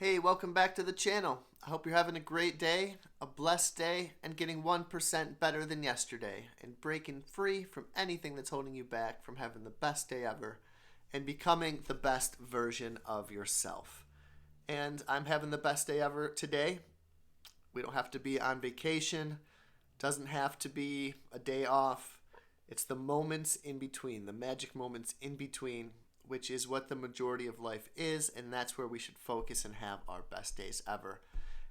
Hey, welcome back to the channel. I hope you're having a great day, a blessed day, and getting 1% better than yesterday, and breaking free from anything that's holding you back from having the best day ever and becoming the best version of yourself. And I'm having the best day ever today. We don't have to be on vacation, doesn't have to be a day off. It's the moments in between, the magic moments in between, which is what the majority of life is, and that's where we should focus and have our best days ever.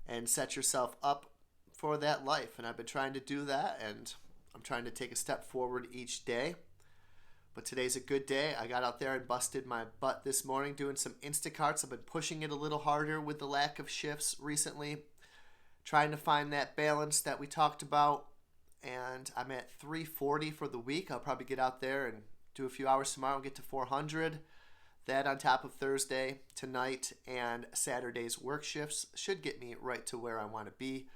And set yourself up for that life. And I've been trying to do that, and I'm trying to take a step forward each day. But today's a good day. I got out there and busted my butt this morning doing some Instacarts. I've been pushing it a little harder with the lack of shifts recently, trying to find that balance that we talked about. And I'm at 340 for the week. I'll probably get out there and do a few hours tomorrow and get to 400. That on top of Thursday, tonight, and Saturday's work shifts should get me right to where I want to be.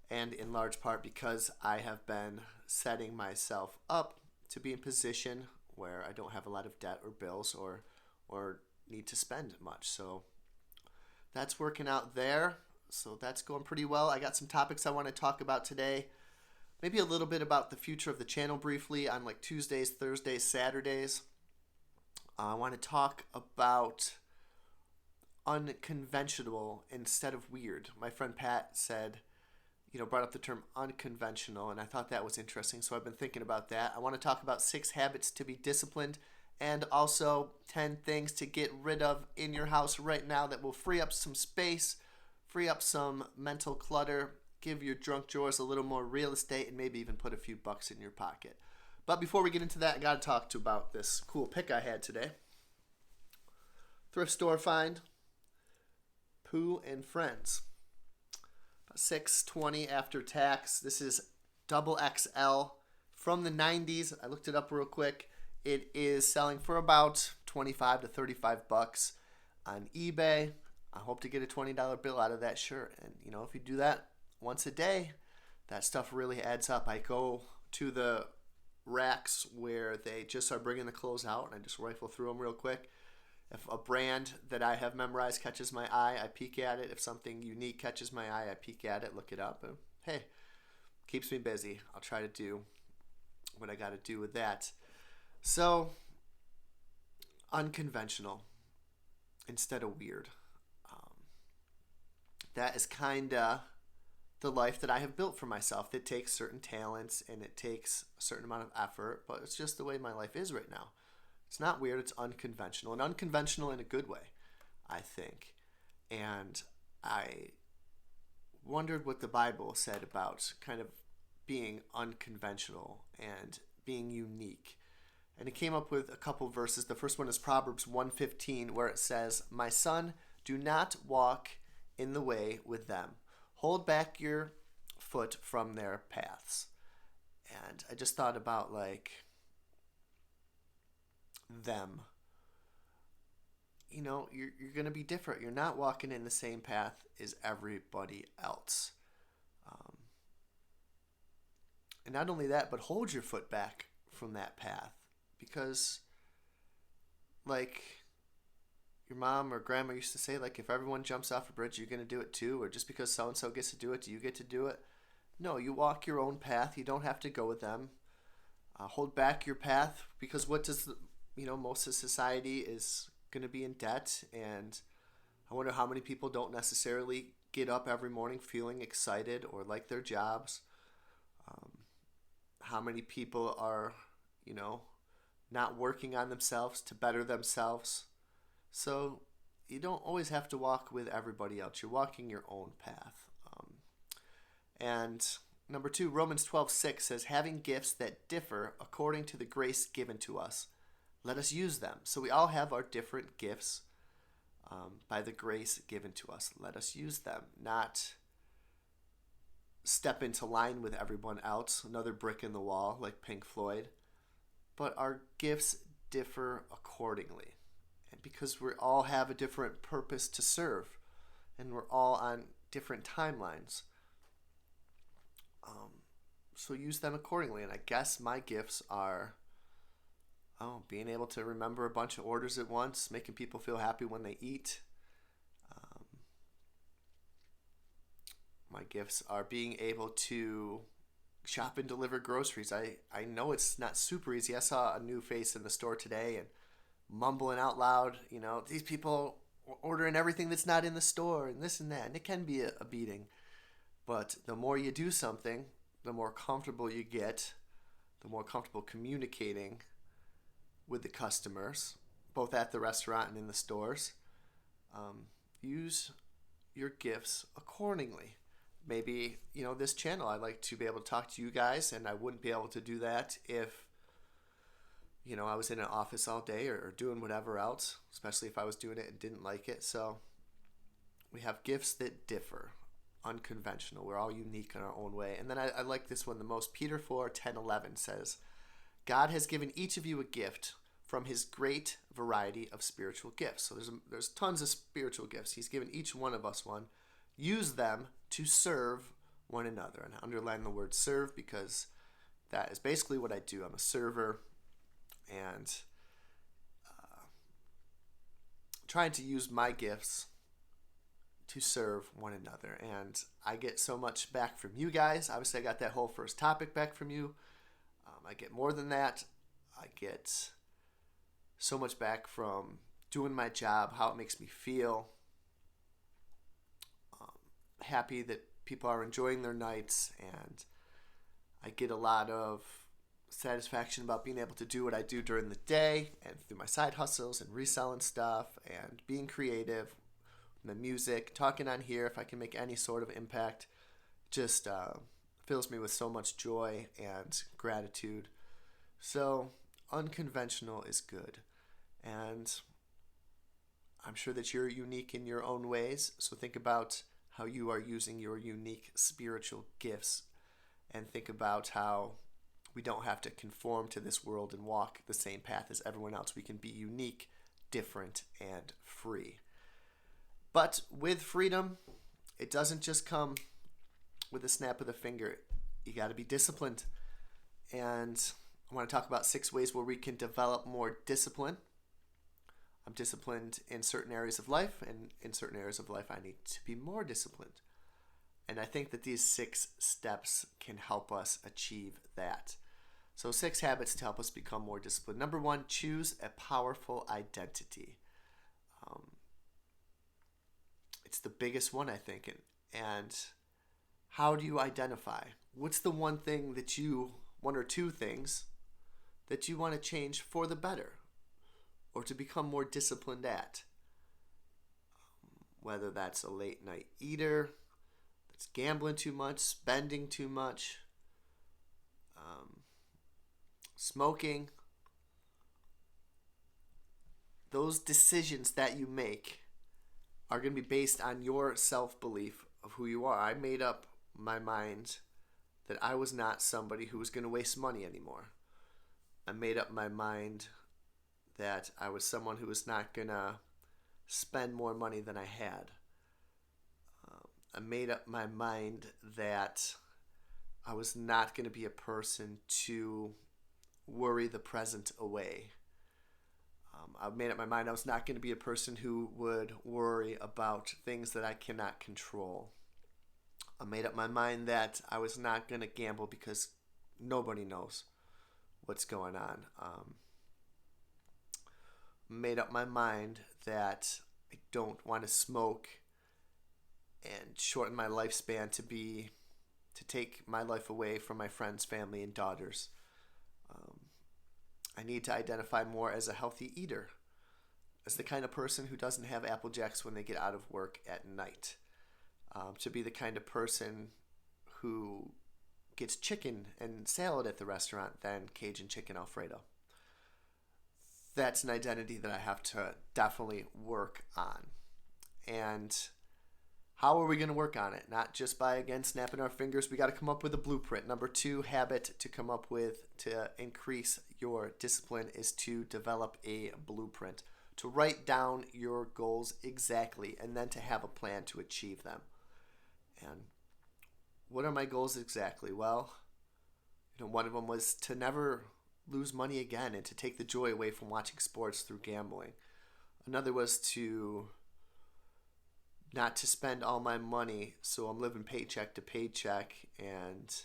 And in large part because I have been setting myself up to be in position where I don't have a lot of debt or bills or need to spend much. So that's working out there. So that's going pretty well. I got some topics I want to talk about today. Maybe a little bit about the future of the channel briefly on like Tuesdays, Thursdays, Saturdays. I want to talk about unconventional instead of weird. My friend Pat said, brought up the term unconventional, and I thought that was interesting, so I've been thinking about that. I want to talk about 6 habits to be disciplined and also 10 things to get rid of in your house right now that will free up some space, free up some mental clutter, give your drunk drawers a little more real estate, and maybe even put a few bucks in your pocket. But before we get into that, I got to talk about this cool pick I had today. Thrift store find, Pooh and Friends. About $6.20 after tax. This is double XL from the 90s. I looked it up real quick. It is selling for about 25 to 35 bucks on eBay. I hope to get a $20 bill out of that shirt. And, if you do that once a day, that stuff really adds up. I go to the racks where they just are bringing the clothes out, and I just rifle through them real quick. If a brand that I have memorized catches my eye, I peek at it. If something unique catches my eye, I peek at it, look it up, and hey, keeps me busy. I'll try to do what I got to do with that. So, unconventional instead of weird. That is kind of the life that I have built for myself. It takes certain talents and it takes a certain amount of effort, but it's just the way my life is right now. It's not weird, it's unconventional, and unconventional in a good way, I think. And I wondered what the Bible said about kind of being unconventional and being unique. And it came up with a couple verses. The first one is Proverbs 1:15, where it says, "My son, do not walk in the way with them. Hold back your foot from their paths." And I just thought about them. You're going to be different. You're not walking in the same path as everybody else. And not only that, but hold your foot back from that path. Because, your mom or grandma used to say, if everyone jumps off a bridge, you're going to do it too. Or just because so-and-so gets to do it, do you get to do it? No, you walk your own path. You don't have to go with them. Hold back your path, because what does most of society is going to be in debt. And I wonder how many people don't necessarily get up every morning feeling excited or like their jobs. How many people are, not working on themselves to better themselves. So you don't always have to walk with everybody else. You're walking your own path. And number 2, Romans 12:6 says, "Having gifts that differ according to the grace given to us, let us use them." So we all have our different gifts by the grace given to us. Let us use them, not step into line with everyone else, another brick in the wall like Pink Floyd. But our gifts differ accordingly. And because we all have a different purpose to serve, and we're all on different timelines. So use them accordingly. And I guess my gifts are being able to remember a bunch of orders at once, making people feel happy when they eat, gifts are being able to shop and deliver groceries. I know it's not super easy. I saw a new face in the store today and mumbling out loud, these people ordering everything that's not in the store and this and that. And it can be a beating. But the more you do something, the more comfortable you get, the more comfortable communicating with the customers, both at the restaurant and in the stores. Use your gifts accordingly. Maybe, this channel, I'd like to be able to talk to you guys, and I wouldn't be able to do that if, I was in an office all day or doing whatever else, especially if I was doing it and didn't like it. So we have gifts that differ, unconventional. We're all unique in our own way. And then I like this one the most. Peter 4:10-11 says, God has given each of you a gift from his great variety of spiritual gifts. So there's tons of spiritual gifts. He's given each one of us one. Use them to serve one another. And I underline the word serve because that is basically what I do. I'm a server, and trying to use my gifts to serve one another. And I get so much back from you guys. Obviously, I got that whole first topic back from you. I get more than that. I get so much back from doing my job, how it makes me feel. Happy that people are enjoying their nights, and I get a lot of satisfaction about being able to do what I do during the day and through my side hustles and reselling stuff and being creative, the music, talking on here. If I can make any sort of impact, just fills me with so much joy and gratitude. So unconventional is good, and I'm sure that you're unique in your own ways. So think about how you are using your unique spiritual gifts, and think about how we don't have to conform to this world and walk the same path as everyone else. We can be unique, different, and free. But with freedom, it doesn't just come with a snap of the finger. You got to be disciplined. And I want to talk about 6 ways where we can develop more discipline. I'm disciplined in certain areas of life, and in certain areas of life I need to be more disciplined. And I think that these 6 steps can help us achieve that. So 6 habits to help us become more disciplined. Number 1, choose a powerful identity. It's the biggest one, I think. And how do you identify? What's the one or two things that you want to change for the better, or to become more disciplined at? Whether that's a late night eater, that's gambling too much, spending too much, smoking. Those decisions that you make are going to be based on your self-belief of who you are. I made up my mind that I was not somebody who was going to waste money anymore. I made up my mind that I was someone who was not going to spend more money than I had. I made up my mind that I was not going to be a person to worry the present away. I made up my mind I was not going to be a person who would worry about things that I cannot control. I made up my mind that I was not going to gamble because nobody knows what's going on. Made up my mind that I don't want to smoke and shorten my lifespan to take my life away from my friends, family, and daughters. I need to identify more as a healthy eater, as the kind of person who doesn't have Apple Jacks when they get out of work at night. To be the kind of person who gets chicken and salad at the restaurant than Cajun chicken Alfredo. That's an identity that I have to definitely work on. And how are we going to work on it? Not just by, again, snapping our fingers. We got to come up with a blueprint. Number 2 habit to come up with to increase your discipline is to develop a blueprint. To write down your goals exactly, and then to have a plan to achieve them. And what are my goals exactly? Well, one of them was to never lose money again and to take the joy away from watching sports through gambling. Another was to not to spend all my money, so I'm living paycheck to paycheck and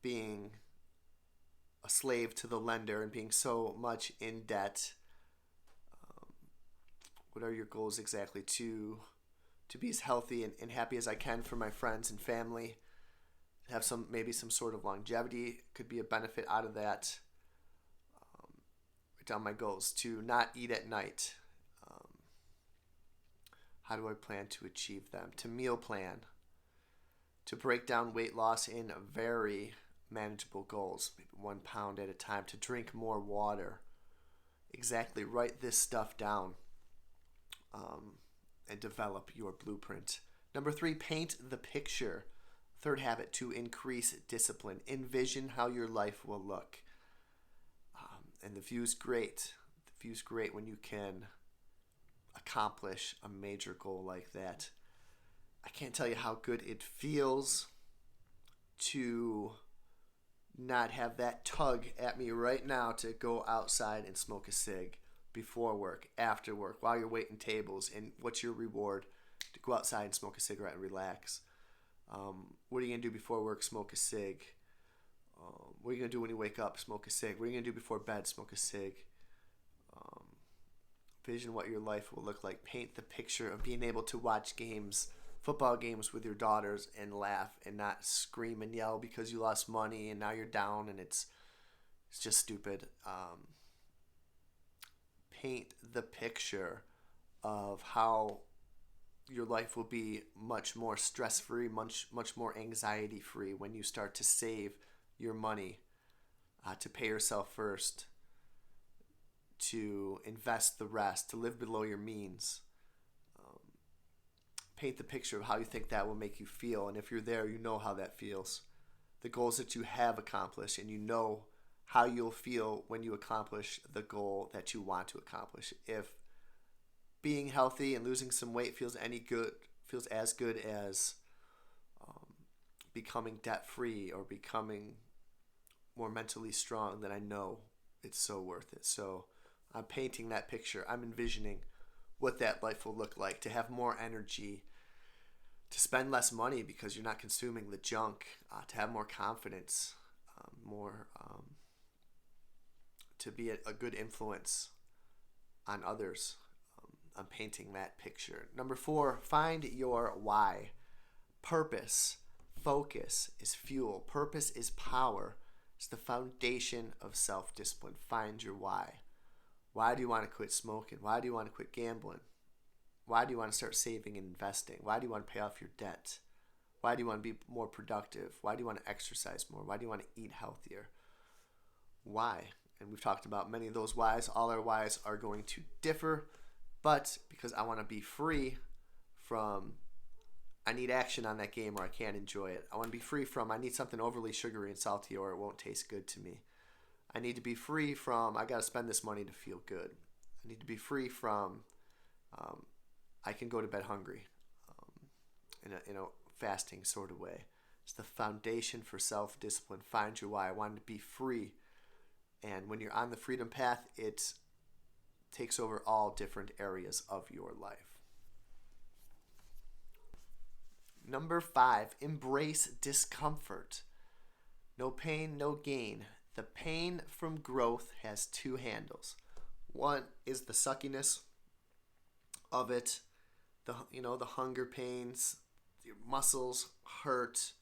being a slave to the lender and being so much in debt. What are your goals exactly? To be as healthy and happy as I can for my friends and family. Have maybe some sort of longevity could be a benefit out of that. Write down my goals. To not eat at night. How do I plan to achieve them? To meal plan. To break down weight loss in very manageable goals, maybe 1 pound at a time. To drink more water. Exactly. Write this stuff down and develop your blueprint. Number 3, paint the picture. Third habit, to increase discipline. Envision how your life will look. And the view's great. The view's great when you can accomplish a major goal like that. I can't tell you how good it feels to not have that tug at me right now to go outside and smoke a cig before work, after work, while you're waiting tables. And what's your reward? To go outside and smoke a cigarette and relax. What are you going to do before work? Smoke a cig. What are you going to do when you wake up? Smoke a cig. What are you going to do before bed? Smoke a cig. Vision what your life will look like. Paint the picture of being able to watch games, football games with your daughters and laugh and not scream and yell because you lost money and now you're down and it's just stupid. Paint the picture of how your life will be much more stress-free, much more anxiety-free when you start to save your money, to pay yourself first, to invest the rest, to live below your means. Paint the picture of how you think that will make you feel, and if you're there, you know how that feels. The goals that you have accomplished, and you know how you'll feel when you accomplish the goal that you want to accomplish. If being healthy and losing some weight feels as good as becoming debt-free or becoming more mentally strong, then I know it's so worth it. So I'm painting that picture. I'm envisioning what that life will look like, to have more energy, to spend less money because you're not consuming the junk, to have more confidence, to be a good influence on others. I'm painting that picture. Number 4, find your why. Purpose, focus is fuel. Purpose is power. It's the foundation of self-discipline. Find your why. Why do you want to quit smoking? Why do you want to quit gambling? Why do you want to start saving and investing? Why do you want to pay off your debt? Why do you want to be more productive? Why do you want to exercise more? Why do you want to eat healthier? Why? And we've talked about many of those whys. All our whys are going to differ, but because I want to be free from I need action on that game or I can't enjoy it. I want to be free from I need something overly sugary and salty or it won't taste good to me. I need to be free from I got to spend this money to feel good. I need to be free from I can go to bed hungry in a fasting sort of way. It's the foundation for self-discipline. Find your why. I want to be free. And when you're on the freedom path, it takes over all different areas of your life. Number 5, embrace discomfort. No pain, no gain. The pain from growth has 2 handles. One is the suckiness of it, the hunger pains, your muscles hurt,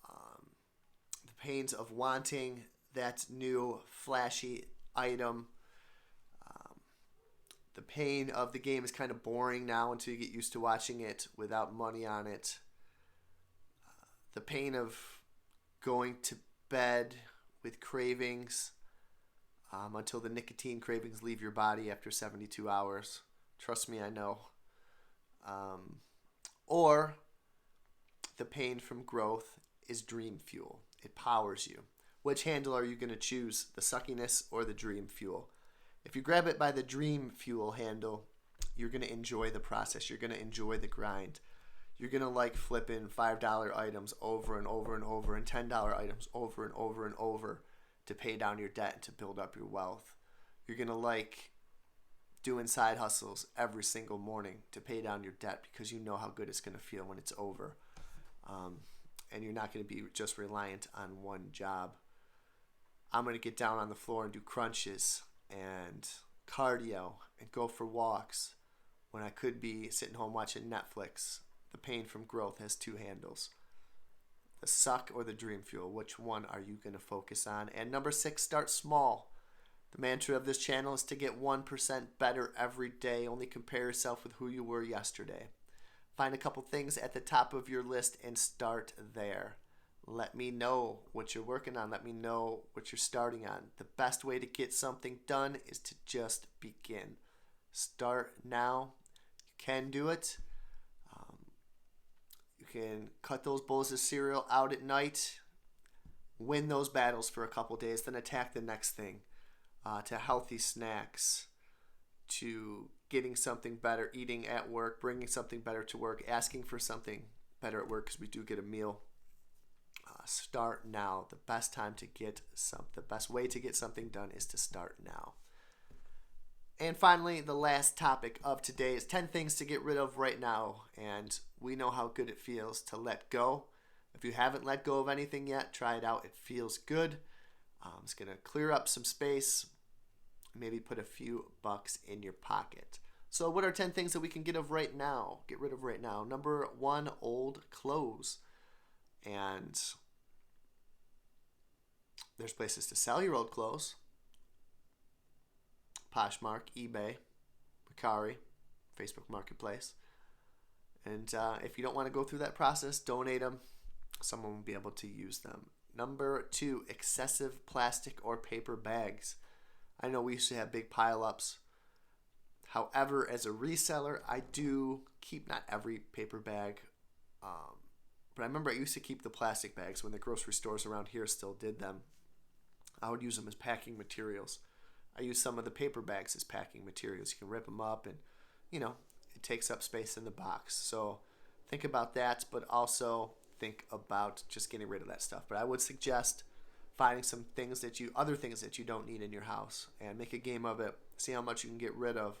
the pains of wanting that new flashy item. The pain of the game is kind of boring now until you get used to watching it without money on it. The pain of going to bed with cravings until the nicotine cravings leave your body after 72 hours. Trust me, I know. Or the pain from growth is dream fuel. It powers you. Which handle are you going to choose, the suckiness or the dream fuel? If you grab it by the dream fuel handle, you're going to enjoy the process. You're going to enjoy the grind. You're going to like flipping $5 items over and over and over and $10 items over and over and over to pay down your debt and to build up your wealth. You're going to like doing side hustles every single morning to pay down your debt because you know how good it's going to feel when it's over. And you're not going to be just reliant on one job. I'm going to get down on the floor and do crunches and cardio and go for walks when I could be sitting home watching Netflix. The pain from growth has two handles. The suck or the dream fuel. Which one are you going to focus on? And number 6, start small. The mantra of this channel is to get 1% better every day. Only compare yourself with who you were yesterday. Find a couple things at the top of your list and start there. Let me know what you're working on. Let me know what you're starting on. The best way to get something done is to just begin. Start now. You can do it. You can cut those bowls of cereal out at night. Win those battles for a couple days. Then attack the next thing. To healthy snacks. To getting something better, eating at work, bringing something better to work, asking for something better at work because we do get a meal. Start now. The best way to get something done is to start now. And finally, the last topic of today is 10 things to get rid of right now. And we know how good it feels to let go. If you haven't let go of anything yet, try it out. It feels good. It's going to clear up some space. Maybe put a few bucks in your pocket. So what are 10 things that we can get rid of right now? Number 1, old clothes. And there's places to sell your old clothes. Poshmark, eBay, Mercari, Facebook Marketplace. And if you don't want to go through that process, donate them. Someone will be able to use them. Number 2, excessive plastic or paper bags. I know we used to have big pile-ups. However, as a reseller, I do keep not every paper bag. But I remember I used to keep the plastic bags when the grocery stores around here still did them. I would use them as packing materials. I use some of the paper bags as packing materials. You can rip them up and, it takes up space in the box. So think about that, but also think about just getting rid of that stuff. But I would suggest finding some other things that you don't need in your house and make a game of it. See how much you can get rid of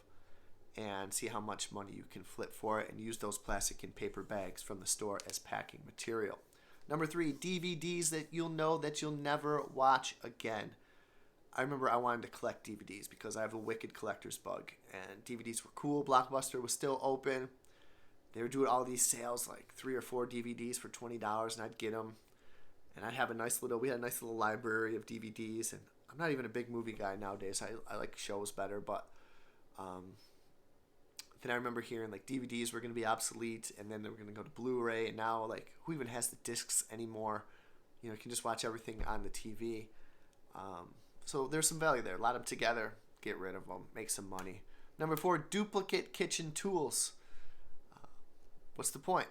and see how much money you can flip for it and use those plastic and paper bags from the store as packing material. Number 3, DVDs that you'll never watch again. I remember I wanted to collect DVDs because I have a wicked collector's bug. And DVDs were cool. Blockbuster was still open. They were doing all these sales, like 3 or 4 DVDs for $20, and I'd get them. And we had a nice little library of DVDs. And I'm not even a big movie guy nowadays. I like shows better. But then I remember hearing like DVDs were going to be obsolete, and then they were going to go to Blu-ray. And now, like, who even has the discs anymore? You can just watch everything on the TV. So there's some value there. Lot them together. Get rid of them. Make some money. Number 4, duplicate kitchen tools. What's the point?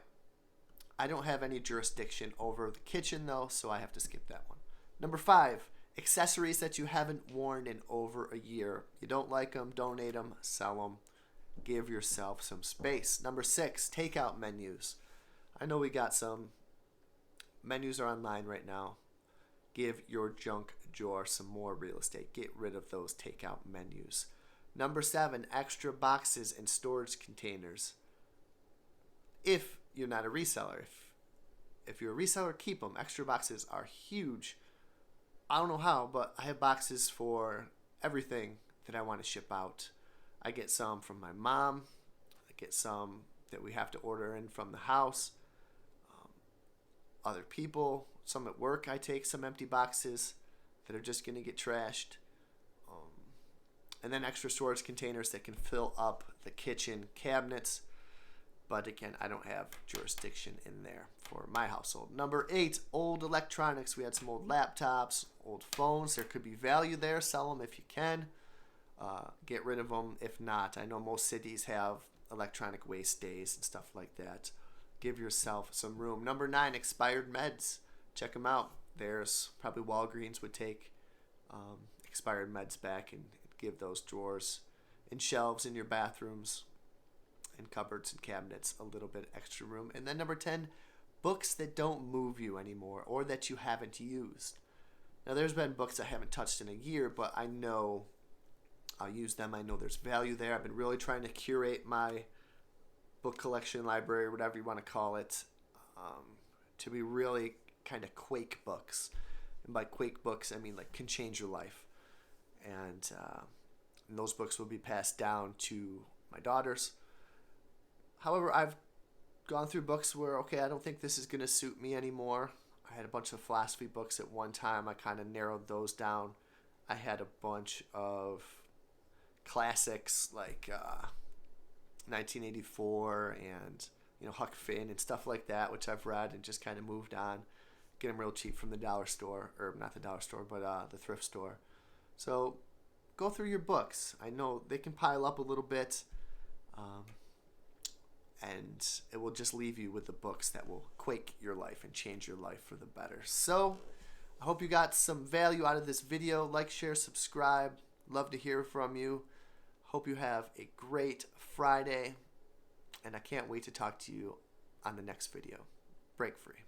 I don't have any jurisdiction over the kitchen, though, so I have to skip that one. Number 5, accessories that you haven't worn in over a year. You don't like them, donate them, sell them. Give yourself some space. Number 6, takeout menus. I know we got some. Menus are online right now. Give your junk drawer some more real estate. Get rid of those takeout menus. Number 7, extra boxes and storage containers. If you're not a reseller, if you're a reseller, keep them. Extra boxes are huge. I don't know how, but I have boxes for everything that I want to ship out. I get some from my mom. I get some that we have to order in from the house. Other people, some at work, I take some empty boxes that are just going to get trashed. And then extra storage containers that can fill up the kitchen cabinets. But again, I don't have jurisdiction in there for my household. Number 8, old electronics. We had some old laptops, old phones. There could be value there. Sell them if you can. Get rid of them if not. I know most cities have electronic waste days and stuff like that. Give yourself some room. Number 9, expired meds. Check them out. There's probably Walgreens would take expired meds back and give those drawers and shelves in your bathrooms and cupboards and cabinets a little bit extra room. And then number 10, books that don't move you anymore or that you haven't used. Now there's been books I haven't touched in a year, but I know I'll use them. I know there's value there. I've been really trying to curate my book collection, library, whatever you want to call it, to be really kind of quake books. And by quake books, I mean like can change your life. And those books will be passed down to my daughters. However, I've gone through books where, okay, I don't think this is going to suit me anymore. I had a bunch of philosophy books at one time. I kind of narrowed those down. I had a bunch of classics like 1984 and Huck Finn and stuff like that, which I've read and just kind of moved on. Get them real cheap from the dollar store, or not the dollar store, but the thrift store. So go through your books. I know they can pile up a little bit, and it will just leave you with the books that will quake your life and change your life for the better. So I hope you got some value out of this video. Like, share, subscribe. Love to hear from you. Hope you have a great Friday, and I can't wait to talk to you on the next video. Break free.